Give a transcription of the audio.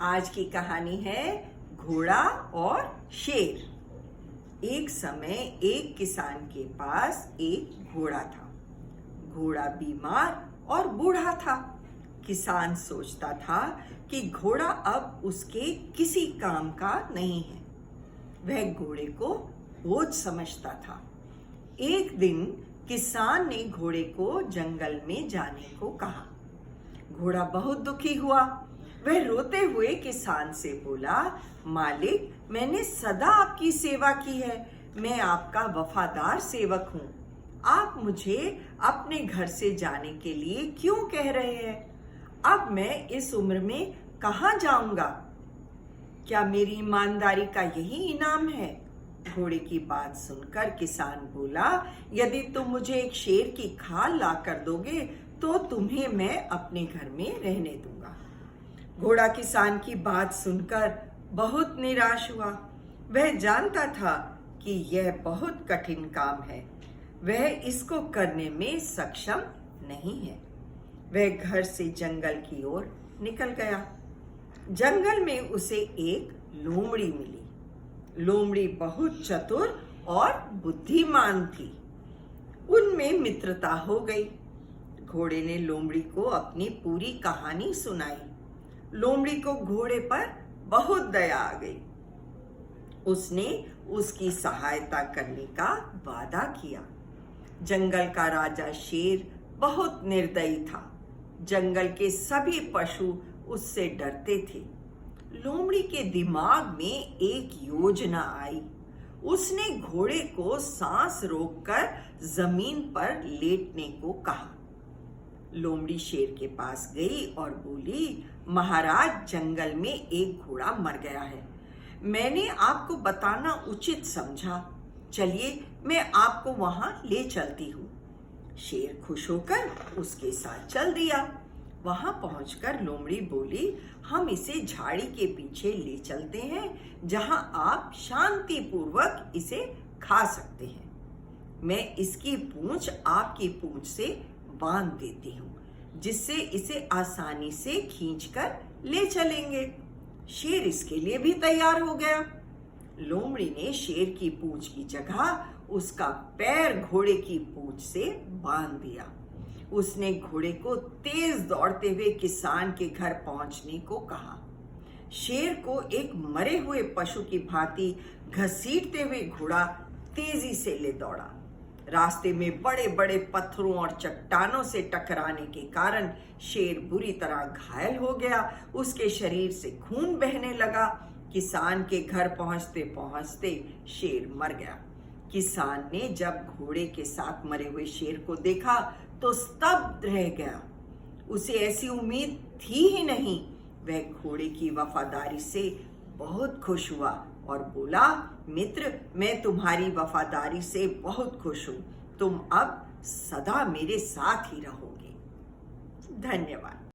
आज की कहानी है घोड़ा और शेर। एक समय एक किसान के पास एक घोड़ा था। घोड़ा बीमार और बूढ़ा था। किसान सोचता था कि घोड़ा अब उसके किसी काम का नहीं है। वह घोड़े को बोझ समझता था। एक दिन किसान ने घोड़े को जंगल में जाने को कहा। घोड़ा बहुत दुखी हुआ। वह रोते हुए किसान से बोला, मालिक, मैंने सदा आपकी सेवा की है। मैं आपका वफादार सेवक हूँ। आप मुझे अपने घर से जाने के लिए क्यों कह रहे हैं? अब मैं इस उम्र में कहाँ जाऊंगा? क्या मेरी ईमानदारी का यही इनाम है? घोड़े की बात सुनकर किसान बोला, यदि तुम मुझे एक शेर की खाल ला कर दोगे तो तुम्हें मैं अपने घर में रहने दूंगा। घोड़ा किसान की बात सुनकर बहुत निराश हुआ। वह जानता था कि यह बहुत कठिन काम है। वह इसको करने में सक्षम नहीं है। वह घर से जंगल की ओर निकल गया। जंगल में उसे एक लोमड़ी मिली। लोमड़ी बहुत चतुर और बुद्धिमान थी। उनमें मित्रता हो गई। घोड़े ने लोमड़ी को अपनी पूरी कहानी सुनाई। लोमड़ी को घोड़े पर बहुत दया आ गई। उसने उसकी सहायता करने का वादा किया। जंगल का राजा शेर बहुत निर्दयी था। जंगल के सभी पशु उससे डरते थे। लोमड़ी के दिमाग में एक योजना आई। उसने घोड़े को सांस रोककर जमीन पर लेटने को कहा। लोमड़ी शेर के पास गई और बोली, महाराज, जंगल में एक घोड़ा मर गया है। मैंने आपको बताना उचित समझा। चलिए, मैं आपको वहां ले चलती हूँ। शेर खुश होकर उसके साथ चल दिया। वहां पहुंचकर लोमड़ी बोली, हम इसे झाड़ी के पीछे ले चलते हैं, जहां आप शांतिपूर्वक इसे खा सकते हैं। मैं इसकी पूंछ आपकी पूंछ से बांध देती हूँ, जिससे इसे आसानी से खींचकर ले चलेंगे। शेर इसके लिए भी तैयार हो गया। लोमड़ी ने शेर की पूंछ की जगह उसका पैर घोड़े की पूंछ से बांध दिया। उसने घोड़े को तेज दौड़ते हुए किसान के घर पहुंचने को कहा। शेर को एक मरे हुए पशु की भांति घसीटते हुए घोड़ा तेजी से ले दौड़ा। रास्ते में बड़े बड़े पत्थरों और चट्टानों से टकराने के कारण शेर बुरी तरह घायल हो गया। उसके शरीर से खून बहने लगा। किसान के घर पहुंचते पहुंचते शेर मर गया। किसान ने जब घोड़े के साथ मरे हुए शेर को देखा तो स्तब्ध रह गया। उसे ऐसी उम्मीद थी ही नहीं। वह घोड़े की वफादारी से बहुत खुश हुआ और बोला, मित्र, मैं तुम्हारी वफादारी से बहुत खुश हूं। तुम अब सदा मेरे साथ ही रहोगे। धन्यवाद।